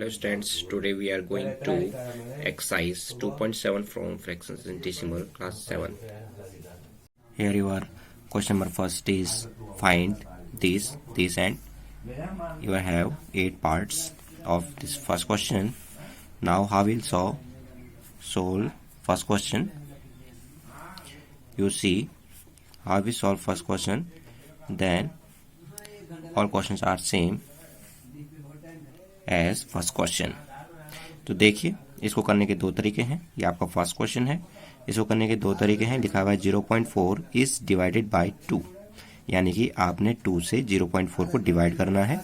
Hello students, today we are going to exercise 2.7 from fractions in decimal class 7. Here your question number first is find this and you have 8 parts of this first question. Now how will solve first question? You see how we solve first question, then all questions are same as first question. तो देखिए इसको करने के दो तरीके हैं। ये आपका फर्स्ट क्वेश्चन है, इसको करने के दो तरीके हैं। लिखा हुआ है 0.4 इज डिवाइडेड बाय 2, यानी कि आपने 2 से 0.4 को डिवाइड करना है।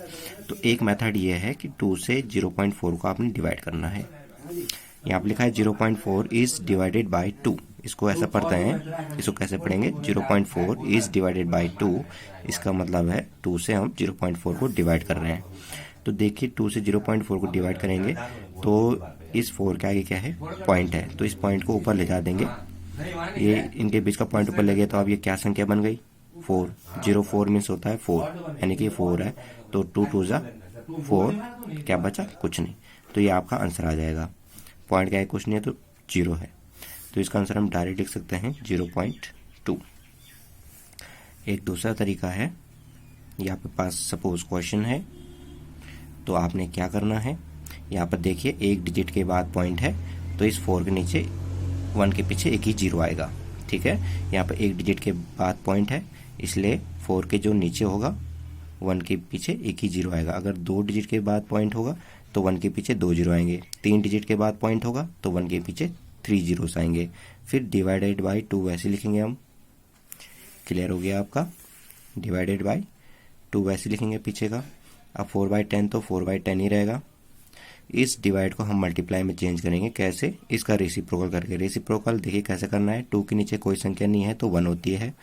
तो एक मेथड ये है कि 2 से 0.4 को आपने डिवाइड करना है। यहाँ पर लिखा है 0.4 इज डिवाइडेड बाय 2। इसको ऐसा पढ़ते हैं, इसको कैसे पढ़ेंगे? 0.4 इज डिवाइडेड बाय 2, इसका मतलब है 2 से हम 0.4 को डिवाइड कर रहे हैं। तो देखिए 2 से 0.4 को डिवाइड करेंगे तो इस 4 के आगे क्या है? पॉइंट है, तो इस पॉइंट को ऊपर ले जा देंगे। ये इनके बीच का पॉइंट ऊपर ले गया तो अब ये क्या संख्या बन गई? 4। 0.4 मीन्स होता है 4, यानी कि 4 है। तो 2 2 जा 4, क्या बचा? कुछ नहीं। तो ये आपका आंसर आ जाएगा। पॉइंट क्या है? कुछ नहीं है, तो 0 है। तो इसका आंसर हम डायरेक्ट लिख सकते हैं 0.2। एक दूसरा तरीका है, ये आपके पास सपोज क्वेश्चन है, तो आपने क्या करना है? यहाँ पर देखिए एक डिजिट के बाद पॉइंट है, तो इस 4 के नीचे 1 के पीछे एक ही 0 आएगा। ठीक है, यहाँ पर एक डिजिट के बाद पॉइंट है, इसलिए 4 के जो नीचे होगा 1 के पीछे एक ही 0 आएगा। अगर 2 डिजिट के बाद पॉइंट होगा तो 1 के पीछे 2 0 आएंगे। 3 डिजिट के बाद पॉइंट होगा तो 1 के पीछे 3 जीरोस आएंगे। फिर डिवाइडेड बाय 2 वैसे लिखेंगे हम। क्लियर हो गया आपका? डिवाइडेड बाय 2 वैसे लिखेंगे पीछे का। अब 4/10 तो 4/10 ही रहेगा। इस डिवाइड को हम मल्टीप्लाई में चेंज करेंगे। कैसे? इसका रेसिप्रोकल करके। रेसिप्रोकल देखिए कैसे करना है। 2 के नीचे कोई संख्या नहीं है तो 1 होती है।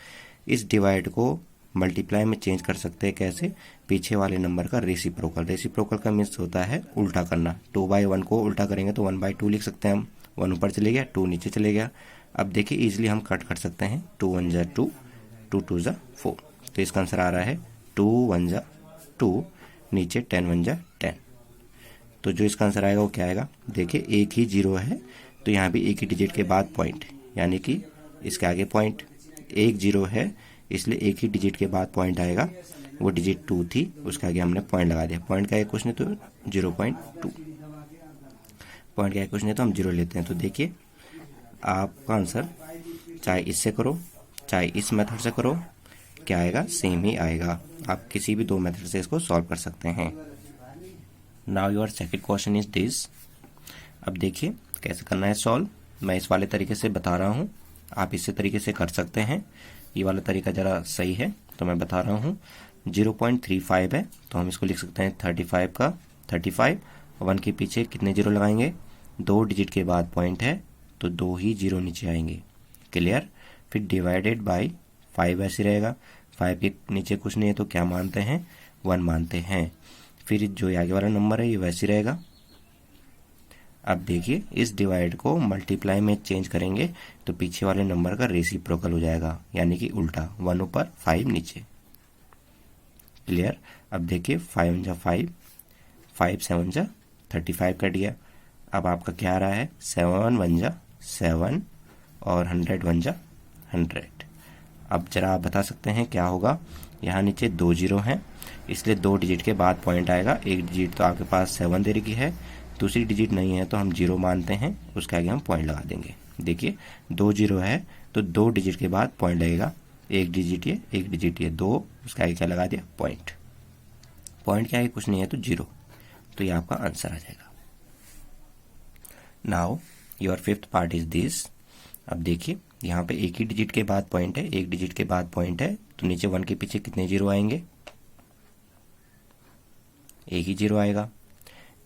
इस डिवाइड को मल्टीप्लाई में चेंज कर सकते हैं। कैसे? पीछे वाले नंबर का रेसिप्रोकल। रेसिप्रोकल का मीन्स होता है उल्टा करना। 2/1 को उल्टा करेंगे तो 1/2 लिख सकते हैं हम। 1 ऊपर चले गया, 2 नीचे चले गया। अब देखिए इजिली हम कट कर सकते हैं। 2 1 जा 2, 2 2 जा 4। तो इसका आंसर आ रहा है 2 1 जा 2, नीचे 10 1 जा 10। तो जो इसका आंसर आएगा वो क्या आएगा? देखिए एक ही 0 है, तो यहाँ भी एक ही डिजिट के बाद पॉइंट, यानी कि इसके आगे पॉइंट। एक 0 है इसलिए एक ही डिजिट के बाद पॉइंट आएगा। वो डिजिट 2 थी, उसके आगे हमने पॉइंट लगा दिया। पॉइंट का एक कुछ नहीं तो 0.2। पॉइंट का एक कुछ नहीं तो हम 0 लेते हैं। तो देखिए आपका आंसर चाहे इससे करो चाहे इस मेथड से करो, क्या आएगा? सेम ही आएगा। आप किसी भी 2 मेथड से इसको सॉल्व कर सकते हैं। Now your second question is this. अब देखिए कैसे करना है सॉल्व। मैं इस वाले तरीके से बता रहा हूँ, आप इसी तरीके से कर सकते हैं। ये वाला तरीका जरा सही है तो मैं बता रहा हूँ। 0.35 है तो हम इसको लिख सकते हैं 35 का 35। 1 के पीछे कितने 0 लगाएंगे? 2 डिजिट के बाद पॉइंट है तो 2 ही 0 नीचे आएंगे। क्लियर? फिर डिवाइडेड बाय 5 ऐसे रहेगा। 5 के नीचे कुछ नहीं है तो क्या मानते हैं? 1 मानते हैं। फिर जो आगे वाला नंबर है ये वैसे रहेगा। अब देखिए इस डिवाइड को मल्टीप्लाई में चेंज करेंगे तो पीछे वाले नंबर का रेसिप्रोकल हो जाएगा, यानी कि उल्टा। 1 ऊपर 5 नीचे। क्लियर? अब देखिए 5 1 जा 5, 5 7 जा 35 कट गया। अब आपका क्या आ रहा है? 7 1 जा 7 और 100 1 जा 100। अब जरा आप बता सकते हैं क्या होगा? यहाँ नीचे 2 0 हैं, इसलिए 2 डिजिट के बाद पॉइंट आएगा। एक डिजिट तो आपके पास 7 दे रखी है, दूसरी डिजिट नहीं है तो हम 0 मानते हैं, उसके आगे हम पॉइंट लगा देंगे। देखिए 2 0 है तो 2 डिजिट के बाद पॉइंट लगेगा। एक डिजिट ये, एक डिजिट ये, 2, उसके आगे क्या लगा दिया? पॉइंट। पॉइंट के आगे कुछ नहीं है तो 0। तो ये आपका आंसर आ जाएगा। Now your fifth part is this. अब देखिए यहाँ पे एक ही डिजिट के बाद पॉइंट है, एक डिजिट के बाद पॉइंट है, तो नीचे 1 के पीछे कितने 0 आएंगे? एक ही 0 आएगा।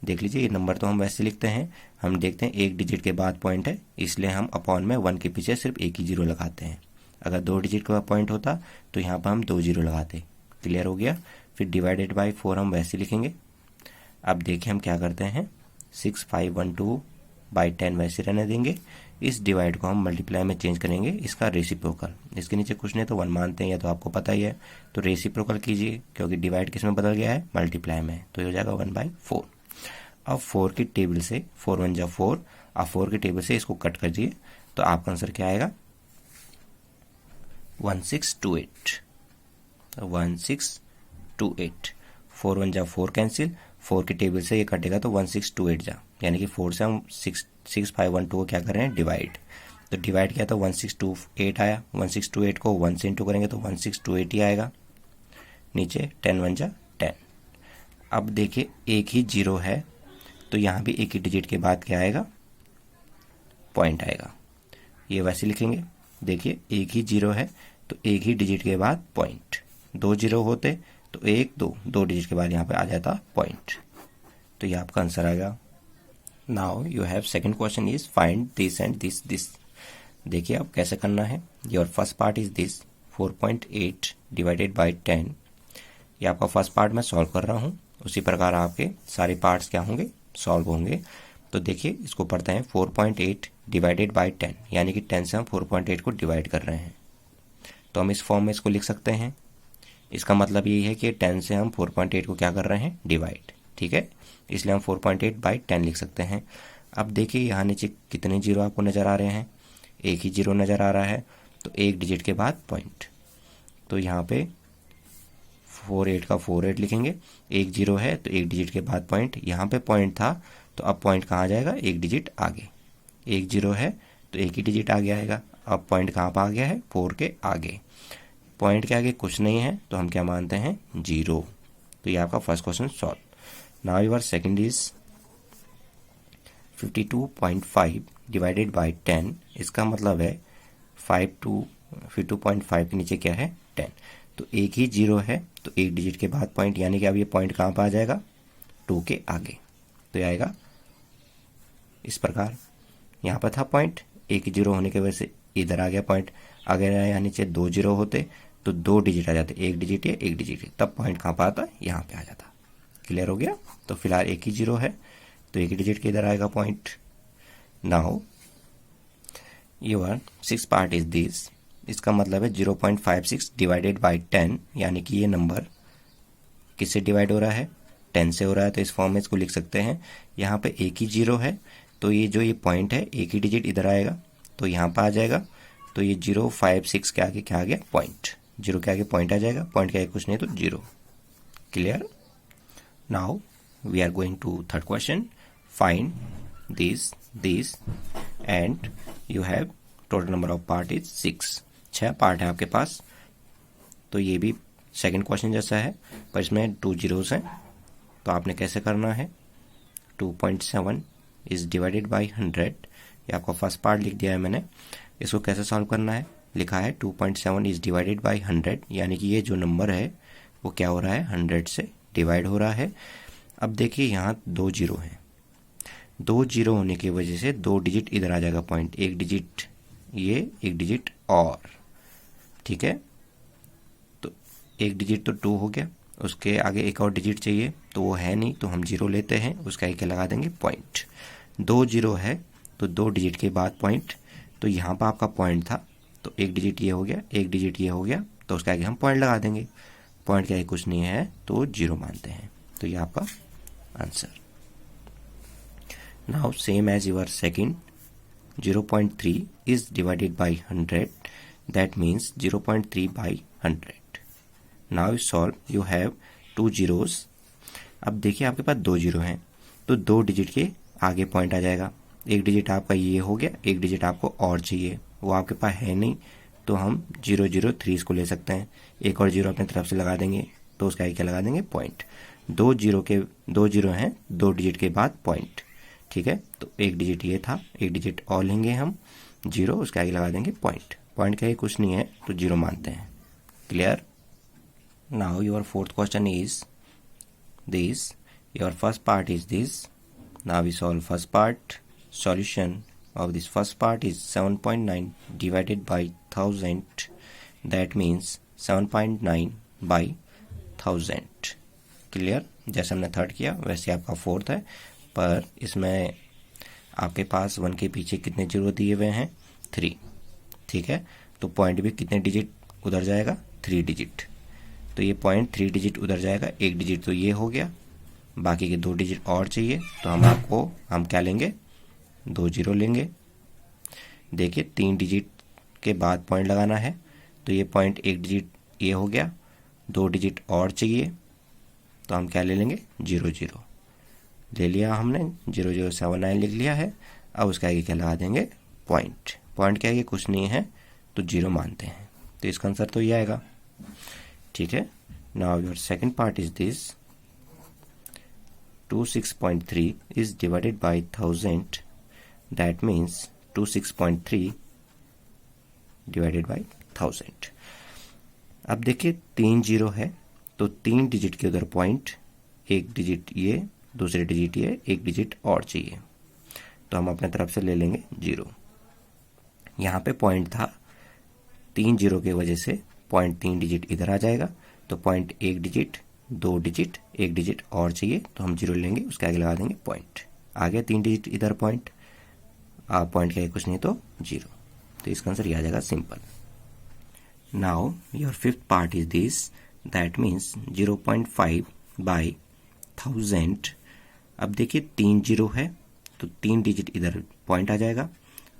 देख लीजिए ये नंबर तो हम वैसे लिखते हैं, हम देखते हैं एक डिजिट के बाद पॉइंट है इसलिए हम अपॉन में 1 के पीछे सिर्फ एक ही 0 लगाते हैं। अगर 2 डिजिट का पॉइंट होता तो यहाँ पर हम 2 0 लगाते। क्लियर हो गया? फिर डिवाइडेड बाय 4 हम वैसे लिखेंगे। अब देखिए हम क्या करते हैं, 6 5 1 2/10 वैसे रहने देंगे। इस डिवाइड को हम मल्टीप्लाई में चेंज करेंगे, इसका रेसिप्रोकल। इसके नीचे कुछ नहीं तो 1 मानते हैं, या तो आपको पता ही है। तो रेसिप्रोकल कीजिए, क्योंकि डिवाइड किस में बदल गया है? मल्टीप्लाई में। तो ये हो जाएगा 1/4। अब 4 की टेबल से 4 1 जा 4, अब 4 की टेबल से इसको कट कर दिए तो आपका आंसर क्या आएगा 1628। 1628, 4 1 जा 4 कैंसिल, 4 की टेबल से ये कटेगा तो 1628 जा, यानी कि 4 से हम 6512 को क्या कर रहे हैं डिवाइड, तो डिवाइड किया तो 1628 आया, 1628 को 1 से इंटू करेंगे तो 1628 ही आएगा, नीचे 10 1 जा 10। अब देखिए एक ही जीरो है तो यहाँ भी एक ही डिजिट के बाद क्या आएगा पॉइंट आएगा, ये वैसे लिखेंगे। देखिए एक ही जीरो है तो एक ही डिजिट के बाद पॉइंट, 2 जीरो होते तो 1 2, 2 डिजिट के बाद यहाँ पे आ जाता पॉइंट, तो ये आपका आंसर आएगा। Now you have second question is find this and this this. देखिए अब कैसे करना है। Your first part is this 4.8 divided by 10। ये आपका फर्स्ट पार्ट मैं सॉल्व कर रहा हूँ, उसी प्रकार आपके सारे पार्ट्स क्या होंगे सॉल्व होंगे। तो देखिए इसको पढ़ते हैं 4.8 डिवाइडेड बाई 10, यानी कि 10 से हम 4.8 को डिवाइड कर रहे हैं, तो हम इस फॉर्म में इसको लिख सकते हैं। इसका मतलब ये है कि 10 से हम 4.8 को क्या कर रहे हैं डिवाइड, ठीक है, इसलिए हम 4.8 बाई 10 लिख सकते हैं। अब देखिए यहाँ नीचे कितने जीरो आपको नज़र आ रहे हैं, एक ही जीरो नज़र आ रहा है, तो एक डिजिट के बाद पॉइंट, तो यहाँ पे 48 का 48 लिखेंगे, एक जीरो है तो एक डिजिट के बाद पॉइंट, यहाँ पे पॉइंट था तो अब पॉइंट कहाँ जाएगा एक डिजिट आगे, एक जीरो है तो एक ही डिजिट आगे आएगा, अब पॉइंट कहाँ पर आ गया है 4 के आगे, पॉइंट के आगे कुछ नहीं है तो हम क्या मानते हैं जीरो। तो ये आपका first question solve. Now your second is 52.5 divided by 10। इसका मतलब है 52.5 के नीचे क्या है 10, तो एक ही जीरो है तो एक डिजिट के बाद पॉइंट, यानी कि अब ये पॉइंट कहाँ पर आ जाएगा 2 के आगे, तो ये आएगा इस प्रकार। यहाँ पर था पॉइंट, एक ही जीरो होने की वजह से इधर आ गया पॉइंट, अगर यहाँ नीचे 2 जीरो होते तो 2 डिजिट आ जाते, एक डिजिट या एक डिजिट, तब पॉइंट कहाँ पर आता यहाँ पे आ जाता। क्लियर हो गया। तो फिलहाल एक ही जीरो है तो एक ही डिजिट के इधर आएगा point. Now your six part is this. इसका मतलब है 0.56 डिवाइडेड बाई 10, यानी कि ये नंबर किससे डिवाइड हो रहा है 10 से हो रहा है, तो इस फॉर्म में इसको लिख सकते हैं। यहाँ पे एक ही जीरो है तो ये जो ये पॉइंट है एक ही डिजिट इधर आएगा तो यहाँ पर आ जाएगा, तो ये 056 के आगे क्या आ गया पॉइंट, जीरो के आगे पॉइंट आ जाएगा, पॉइंट के आगे कुछ नहीं तो zero. Clear. Now we are going to third question. Find this and you have total number of part is 6। 6 part है आपके पास, तो ये भी सेकंड क्वेश्चन जैसा है पर इसमें 2 जीरोस हैं। तो आपने कैसे करना है 2.7 इज डिवाइडेड बाई 100। ये आपका फर्स्ट पार्ट लिख दिया है मैंने। इसको कैसे सॉल्व करना है, लिखा है 2.7 इज डिवाइडेड बाई 100, यानी कि ये जो नंबर है वो क्या हो रहा है 100 से डिवाइड हो रहा है। अब देखिए यहाँ 2 जीरो हैं, 2 जीरो होने की वजह से 2 डिजिट इधर आ जाएगा पॉइंट, एक डिजिट ये एक डिजिट और, ठीक है, तो एक डिजिट तो 2 हो गया, उसके आगे एक और डिजिट चाहिए तो वो है नहीं तो हम जीरो लेते हैं, उसका एक लगा देंगे पॉइंट। 2 जीरो है तो 2 डिजिट के बाद पॉइंट, तो यहाँ पर आपका पॉइंट था तो एक डिजिट ये हो गया, एक डिजिट ये हो गया, तो उसके आगे हम पॉइंट लगा देंगे, पॉइंट के आगे कुछ नहीं है तो जीरो मानते हैं, तो ये आपका answer. Now same as your second 0.3 is divided by 100, that means 0.3 by 100. Now you solve, you have 2 zeros. अब देखिए आपके पास 2 जीरो हैं तो 2 डिजिट के आगे पॉइंट आ जाएगा, एक डिजिट आपका ये हो गया, एक डिजिट आपको और चाहिए वो आपके पास है नहीं तो हम 003 इसको ले सकते हैं, एक और जीरो अपने तरफ से लगा देंगे तो उसका आगे क्या लगा देंगे पॉइंट। 2 जीरो हैं 2 डिजिट के बाद पॉइंट, ठीक है, तो एक डिजिट ये था, एक डिजिट और लेंगे हम जीरो, उसके आगे लगा देंगे पॉइंट, पॉइंट के आगे कुछ नहीं है तो जीरो मानते हैं। Clear. Now your fourth question is this. Your first part is this. Now we solve first part. Solution of this first part is 7.9 divided by 1000, that means 7.9 by 1000। Clear. जैसे हमने थर्ड किया वैसे आपका fourth है, पर इसमें आपके पास 1 के पीछे कितने जीरो दिए हुए हैं 3, ठीक है, तो पॉइंट भी कितने डिजिट उधर जाएगा 3 डिजिट, तो ये पॉइंट 3 डिजिट उधर जाएगा, एक डिजिट तो ये हो गया बाकी के 2 डिजिट और चाहिए, तो हम क्या लेंगे, 2 जीरो लेंगे। देखिए 3 डिजिट के बाद पॉइंट लगाना है, तो ये पॉइंट 1 डिजिट ये हो गया। 2 डिजिट और चाहिए, तो हम क्या ले लेंगे, 0 0 ले लिया हमने, 0079 लिख लिया है। अब उसके आगे क्या लगा देंगे, पॉइंट। पॉइंट के आगे कुछ नहीं है तो 0 मानते हैं, तो इसका आंसर तो ये आएगा। ठीक है, now your second part is this, 26.3 is divided by 1000, that means 26.3 divided by 1000। अब देखिए 3 जीरो है, तो 3 डिजिट के उधर पॉइंट, 1 डिजिट ये, दूसरे डिजिट ये, 1 डिजिट और चाहिए, तो हम अपने तरफ से ले लेंगे 0। यहाँ पे पॉइंट था, 3 जीरो की वजह से पॉइंट 3 डिजिट इधर आ जाएगा, तो पॉइंट 1 डिजिट, 2 डिजिट, 1 डिजिट और चाहिए, तो हम 0 लेंगे, उसके आगे लगा देंगे पॉइंट। आ गया 3 डिजिट इधर पॉइंट, पॉइंट के आगे कुछ नहीं तो 0, तो इसका आंसर ये आ जाएगा, simple. Now your fifth part is this, that means 0.5 by 1000। अब देखिए 3 जीरो है, तो 3 डिजिट इधर पॉइंट आ जाएगा,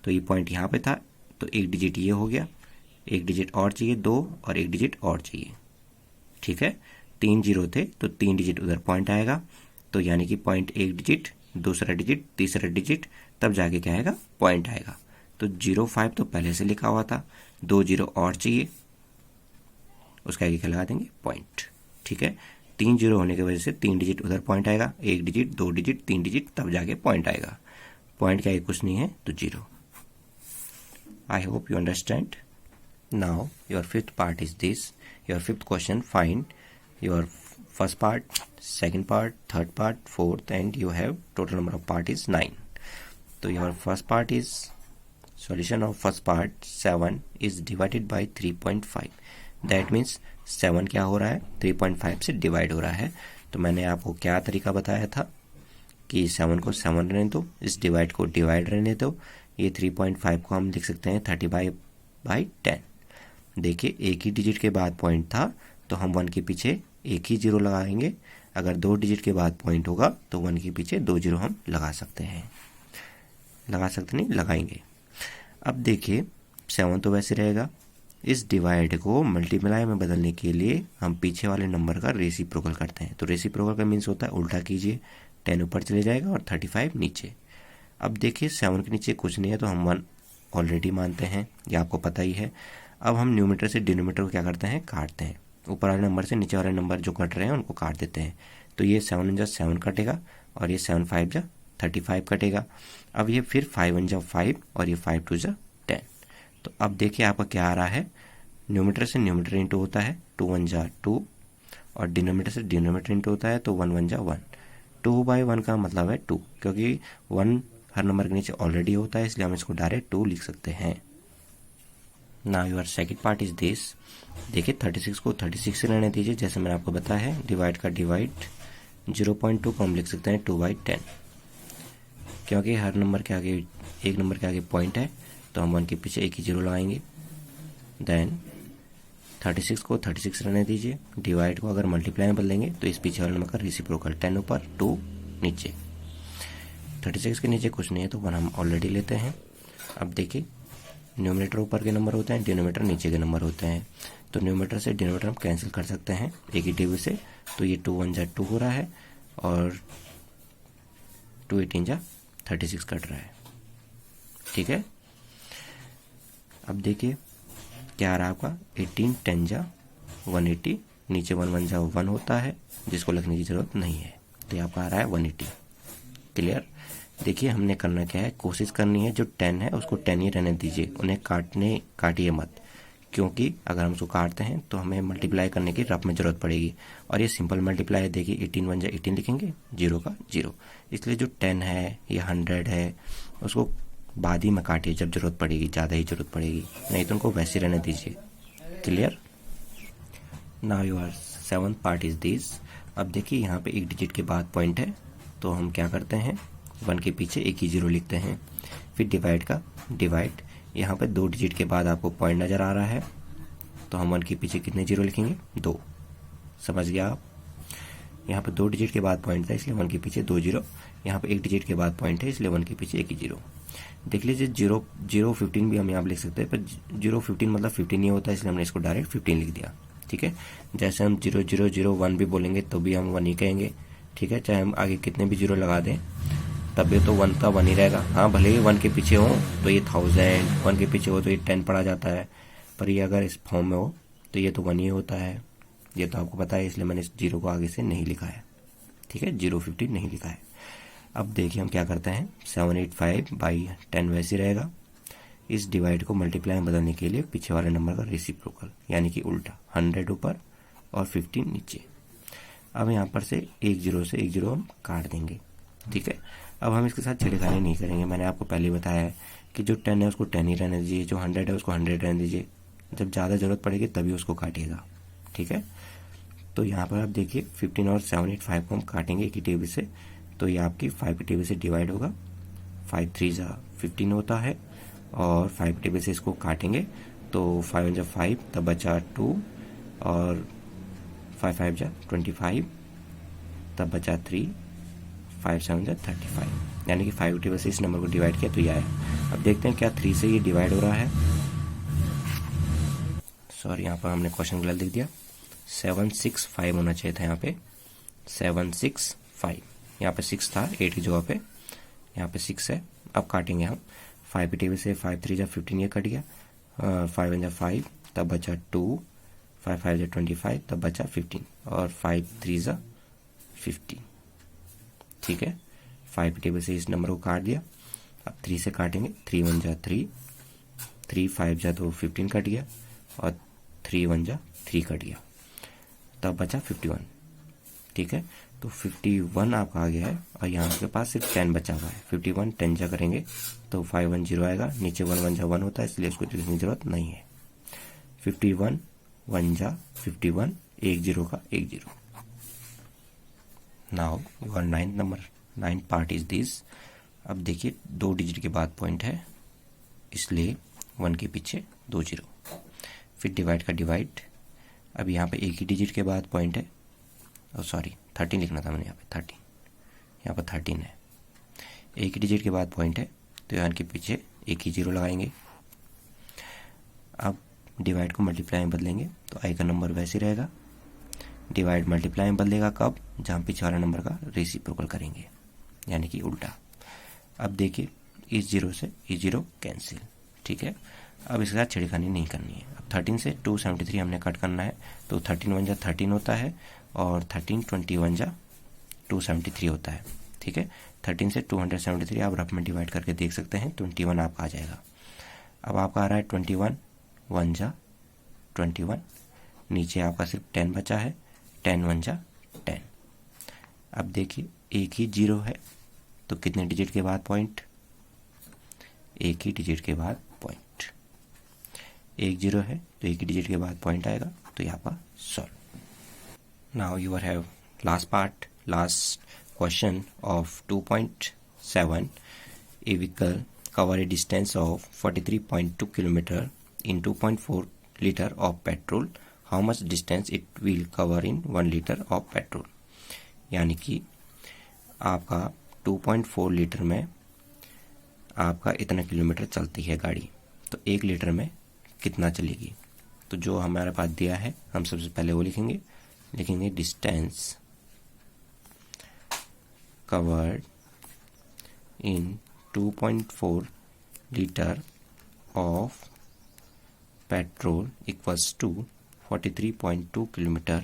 तो ये पॉइंट यहाँ पे था, तो 1 डिजिट ये हो गया, 1 डिजिट और चाहिए 2, और 1 डिजिट और चाहिए। ठीक है, 3 जीरो थे, तो 3 डिजिट उधर पॉइंट आएगा, तो यानी कि पॉइंट 1 डिजिट, दूसरा डिजिट, तीसरा डिजिट, तब जाके क्या आएगा, पॉइंट आएगा। तो 05 तो पहले से लिखा हुआ था, 2 जीरो और चाहिए, उसका आगे क्या लगा देंगे, पॉइंट। ठीक है, 3 जीरो होने की वजह से 3 डिजिट उधर पॉइंट आएगा, 1 डिजिट, 2 डिजिट, 3 डिजिट, तब जाके पॉइंट आएगा। पॉइंट के आगे कुछ नहीं है तो 0। I hope you understand. Now your fifth part is this, your fifth question, find your first part, second part, third part, fourth, and you have total number of part is 9. So your first part is solution of first part 7 is divided by 3.5. That means 7 क्या हो रहा है, 3.5 से divide हो रहा है। तो मैंने आपको क्या तरीका बताया था कि 7 को 7 रहने दो, इस डिवाइड को डिवाइड रहने दो। ये 3.5 को हम लिख सकते हैं 35/10। देखिए एक ही डिजिट के बाद पॉइंट था, तो हम 1 के पीछे एक ही 0 लगाएंगे। अगर 2 डिजिट के बाद पॉइंट होगा तो 1 के पीछे 2 0 हम लगा सकते हैं, लगाएंगे। अब देखिए 7 तो वैसे रहेगा, इस डिवाइड को मल्टीप्लाई में बदलने के लिए हम पीछे वाले नंबर का रेसिप्रोकल करते हैं। तो रेसिप्रोकल का मीन्स होता है उल्टा कीजिए, 10 ऊपर चले जाएगा और 35 नीचे। अब देखिए 7 के नीचे कुछ नहीं है, तो हम 1 ऑलरेडी मानते हैं, ये आपको पता ही है। अब हम न्यूमरेटर से डिनोमिनेटर को क्या करते हैं, काटते हैं। ऊपर वाले नंबर से नीचे वाले नंबर जो कट रहे हैं उनको काट देते हैं। तो ये 7 जा 7 कटेगा, और ये 7 5 जा 35 कटेगा। अब ये फिर 5 1 जा 5, और ये 5 2 जा 10। तो अब देखिए आपका क्या आ रहा है, न्यूमरेटर से न्यूमरेटर इंटू होता है, 2 1 जा 2, और डिनोमिनेटर से डिनोमिनेटर इंटू होता है, तो 1 1 जा 1। 2/1 का मतलब है 2, क्योंकि 1 हर नंबर के नीचे ऑलरेडी होता है, इसलिए हम इसको डायरेक्ट 2 लिख सकते हैं। Now your second part is this, देखिए 36 को 36 से रहने दीजिए, जैसे मैंने आपको बताया है, डिवाइड का डिवाइड, 0.2 को हम लिख सकते हैं 2/10, क्योंकि हर नंबर के आगे, एक नंबर के आगे पॉइंट है, तो हम 1 के पीछे एक ही 0 लगाएंगे। देन 36 को 36 रहने दीजिए, डिवाइड को अगर मल्टीप्लाई में बदलेंगे तो इस पीछे वाले नंबर का रेसिप्रोकल, 10 ऊपर 2 नीचे। 36 के नीचे कुछ नहीं है, तो 1 हम ऑलरेडी लेते हैं। अब देखिए न्यूमरेटर ऊपर के नंबर होते हैं, डिनोमिनेटर नीचे के नंबर होते हैं, तो न्यूमरेटर से डिनोमिनेटर हम कैंसिल कर सकते हैं एक ही टेबल से। तो ये 2 1 जा 2 हो रहा है, और 2 18 जा 36 कट रहा है। ठीक है, अब देखिए क्या आ रहा है आपका, 18 10 जा 180, नीचे 1 1 जा 1 होता है, जिसको लिखने की जरूरत नहीं है, तो ये आपका आ रहा है 180। क्लियर। देखिए हमने करना क्या है, कोशिश करनी है जो 10 है उसको 10 ही रहने दीजिए, उन्हें काटिए मत, क्योंकि अगर हम उसको काटते हैं तो हमें मल्टीप्लाई करने की रफ में जरूरत पड़ेगी। और ये सिंपल मल्टीप्लाई है, देखिए 18 1 जा 18 लिखेंगे, 0 का 0, इसलिए जो 10 है या 100 है उसको बाद ही में काटिए जब जरूरत पड़ेगी, ज़्यादा ही जरूरत पड़ेगी, नहीं तो उनको वैसे रहने दीजिए। Clear. Now your seventh part is this, अब देखिए यहाँ पे एक डिजिट के बाद पॉइंट है, तो हम क्या करते हैं, 1 के पीछे एक ही 0 लिखते हैं। फिर डिवाइड का डिवाइड, यहाँ पे 2 डिजिट के बाद आपको पॉइंट नज़र आ रहा है, तो हम 1 के पीछे कितने 0 लिखेंगे, 2। समझ गया आप। यहाँ पे 2 डिजिट के बाद पॉइंट था इसलिए 1 के पीछे 2 जीरो, यहाँ पे 1 डिजिट के बाद पॉइंट है इसलिए 1 के पीछे 1 ही जीरो। देख लीजिए 0 15 भी हम यहाँ पे लिख सकते हैं, पर 0 15 मतलब 15 ही होता है इसलिए हमने इसको डायरेक्ट 15 लिख दिया। ठीक है, जैसे हम 0 0 0 1 भी बोलेंगे तो भी हम 1 ही कहेंगे। ठीक है, चाहे हम आगे कितने भी जीरो लगा दें तब भी तो 1 का 1 ही रहेगा। हाँ, भले ही 1 के पीछे हो तो ये 1000, 1 के पीछे हो तो ये 10 पढ़ा जाता है, पर ये अगर इस फॉर्म में हो तो ये तो 1 ही होता है। ये तो आपको पता है, इसलिए मैंने इस जीरो को आगे से नहीं लिखा है। ठीक है, 0 15 नहीं लिखा है। अब देखिए हम क्या करते हैं, 785/10 वैसे रहेगा। इस डिवाइड को मल्टीप्लाई में बदलने के लिए पीछे वाले नंबर का रेसिप्रोकल यानी कि उल्टा, 100 ऊपर और 15 नीचे। अब यहाँ पर से एक जीरो से एक जीरो हम काट देंगे। ठीक है, अब हम इसके साथ छेड़खानी नहीं करेंगे। मैंने आपको पहले ही बताया है कि जो 10 है उसको 10 ही रहने दीजिए, जो 100 है उसको 100 रहने दीजिए। जब ज़्यादा ज़रूरत पड़ेगी तभी उसको काटिएगा। ठीक है, तो यहाँ पर आप देखिए 15 और 785 को हम काटेंगे एक ही टेबल से, तो ये आपकी 5 के टेबल से डिवाइड होगा। 5 3 जा 15 होता है और 5 टेबल से इसको काटेंगे तो 5 जा 5 तब बचा 2 और 5 5 जा 25 तब बचा 3, 5 7 जा 35, यानी कि 5 टेबल से इस नंबर को डिवाइड किया तो ये आया। अब देखते हैं क्या 3 से ये डिवाइड हो रहा है। सॉरी, यहाँ पर हमने क्वेश्चन गलत लिख दिया, 765 होना चाहिए था यहाँ पे, 765। यहाँ पे 6 था 8 की जगह पे, यहाँ पे 6 है। अब काटेंगे हम 5 की टेबल से, 5 3 जा 15 ये कट गया, 5 1 जा 5 तब बचा 2, 5 5 जा 25 तब बचा 15 और 5 3 जा 15। ठीक है, 5 की टेबल से इस नंबर को काट दिया। अब 3 से काटेंगे, 3 1 जा 3, 3 5 जा तो 15 कट गया और 3 1 जा 3 कट गया, तब बचा 51। ठीक है, तो 51 आपका आ गया है और यहाँ आपके पास सिर्फ 10 बचा हुआ है। 51 10 जा करेंगे तो 5 1 0 आएगा, नीचे 1 1 जा 1 होता है इसलिए उसको लिखने की जरूरत नहीं है। 51 1 जा 51, 1 0 का 1 0। Now your 9th number, 9th part is this. अब देखिए 2 डिजिट के बाद पॉइंट है इसलिए 1 के पीछे 2 जीरो, फिर डिवाइड का डिवाइड। अब यहाँ पे एक ही डिजिट के बाद पॉइंट है, और सॉरी 13 लिखना था मैंने, यहाँ पे 13, यहाँ पर 13 है। एक ही डिजिट के बाद पॉइंट है तो यहाँ के पीछे एक ही जीरो लगाएंगे। अब डिवाइड को मल्टीप्लाई में बदलेंगे तो आई का नंबर वैसे रहेगा। डिवाइड मल्टीप्लाई में बदलेगा कब, जहाँ पीछे वाला नंबर का रेसिप्रोकल करेंगे यानी कि उल्टा। अब देखिए इस जीरो से इस जीरो कैंसिल। ठीक है, अब इसके साथ छेड़खानी नहीं करनी है। अब 13 से 273 हमने कट करना है तो 13 1 जा 13 होता है और 13 21 जा 273 होता है। ठीक है, 13 से 273 आप रफ में डिवाइड करके देख सकते हैं, 21 आपका आ जाएगा। अब आपका आ रहा है 21 1 जा 21, नीचे आपका सिर्फ 10 बचा है, 10 1 जा 10। अब देखिए एक ही जीरो है तो कितने डिजिट के बाद पॉइंट, एक ही डिजिट के बाद पॉइंट। एक जीरो है तो एक ही डिजिट के बाद पॉइंट आएगा, तो यहाँ पर solve. Now you have last part, last question of 2.7। A vehicle cover a distance of 43.2 km in 2.4 liter of petrol. How much distance it will cover in 1 liter of petrol? यानी कि आपका 2.4 litre में आपका इतना kilometre चलती है गाड़ी, तो 1 लीटर में कितना चलेगी। तो जो हमारे पास दिया है हम सबसे पहले वो लिखेंगे distance covered in 2.4 litre of petrol equals to 43.2 kilometre.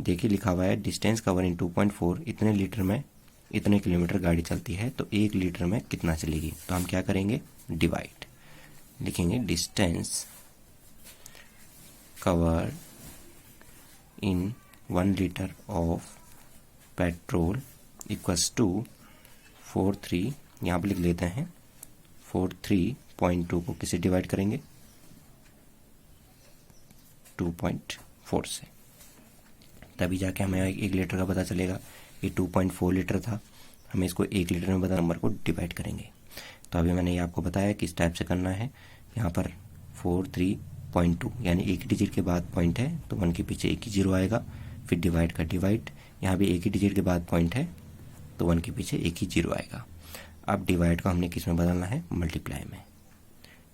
देखिए लिखा हुआ है डिस्टेंस कवर इन 2.4, इतने लीटर में इतने किलोमीटर गाड़ी चलती है, तो 1 लीटर में कितना चलेगी। तो हम क्या करेंगे, डिवाइड लिखेंगे distance cover in 1 litre of petrol equals to 43, यहाँ पर लिख लेते हैं 43.2 को किसे डिवाइड करेंगे, 2.4 से, तभी जाके हमें 1 लीटर का पता चलेगा। ये 2.4 लीटर था, हमें इसको 1 लीटर में बता नंबर को डिवाइड करेंगे। तो अभी मैंने ये आपको बताया किस टाइप से करना है। यहाँ पर 43.2 यानी एक डिजिट के बाद पॉइंट है तो 1 के पीछे एक ही जीरो आएगा, फिर डिवाइड का डिवाइड, यहाँ भी एक ही डिजिट के बाद पॉइंट है तो 1 के पीछे एक ही जीरो आएगा। अब डिवाइड को हमने किस में बदलना है, मल्टीप्लाई में।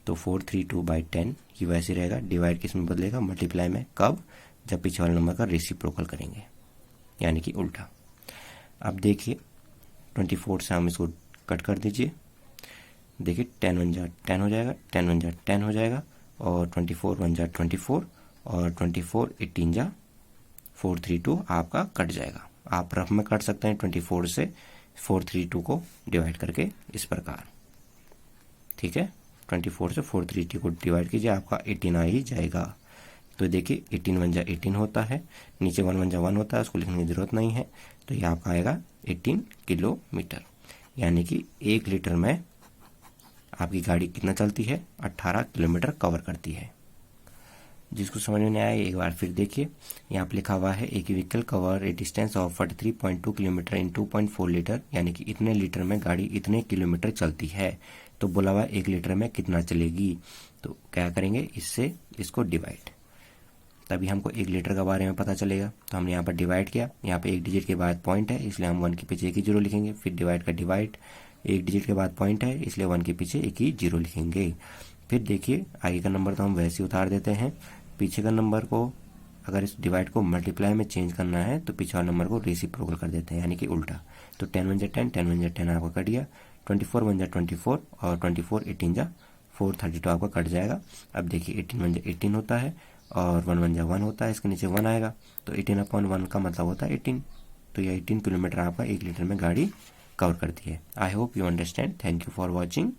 तो 432/10 ये वैसे रहेगा, डिवाइड किस में बदलेगा, मल्टीप्लाई में। कब, जब पीछे वाले नंबर का रेसिप्रोकल करेंगे, यानी कि उल्टा। अब देखिए 24 से हम इसको कट कर दीजिए, देखिए 10 1 जा 10 हो जाएगा, 10 1 जा 10 हो जाएगा, और 24 1 जा 24, और 24 18 जा 432 आपका कट जाएगा। आप रफ में कट सकते हैं 24 से 432 को डिवाइड करके इस प्रकार, ठीक है। 24 से 432 को डिवाइड कीजिए, आपका 18 आ ही जाएगा। तो देखिए 18 1 जा 18 होता है, नीचे 1 1 जा 1 होता है, उसको लिखने की जरूरत नहीं है। तो ये आपका आएगा 18 किलोमीटर, यानी कि 1 लीटर में आपकी गाड़ी कितना चलती है, 18 किलोमीटर कवर करती है। जिसको समझ में नहीं आया एक बार फिर देखिए, यहाँ पे लिखा हुआ है एक vehicle cover A distance of 43.2 kilometre in 2.4 litre, यानी कि इतने लीटर में गाड़ी इतने किलोमीटर चलती है। तो बोला हुआ 1 लीटर में कितना चलेगी, तो क्या करेंगे, इससे इसको डिवाइड, तभी हमको 1 लीटर के बारे में पता चलेगा। तो हमने यहाँ पर डिवाइड किया, यहाँ पे एक डिजिट के बाद पॉइंट है इसलिए हम 1 के पीछे एक ही जीरो लिखेंगे, फिर डिवाइड का डिवाइड, एक डिजिट के बाद पॉइंट है इसलिए 1 के पीछे एक ही जीरो लिखेंगे। फिर देखिए आगे का नंबर तो हम वैसे ही उतार देते हैं, पीछे का नंबर को अगर इस डिवाइड को मल्टीप्लाई में चेंज करना है तो पीछे वाले नंबर को रेसिप्रोकल कर देते हैं, यानी कि उल्टा। तो 10 1 जा 10, 10 1 जा 10 आपका कट गया, 24 1 जा 24, और 24 18 जा 432 आपका कट जाएगा। अब देखिए 18 1 जा 18 होता है, और 1 1 जा 1 होता है, इसके नीचे 1 आएगा, तो 18/1 का मतलब होता है 18। तो ये 18 किलोमीटर आपका 1 लीटर में गाड़ी कवर करती है। I hope you understand. Thank you for watching.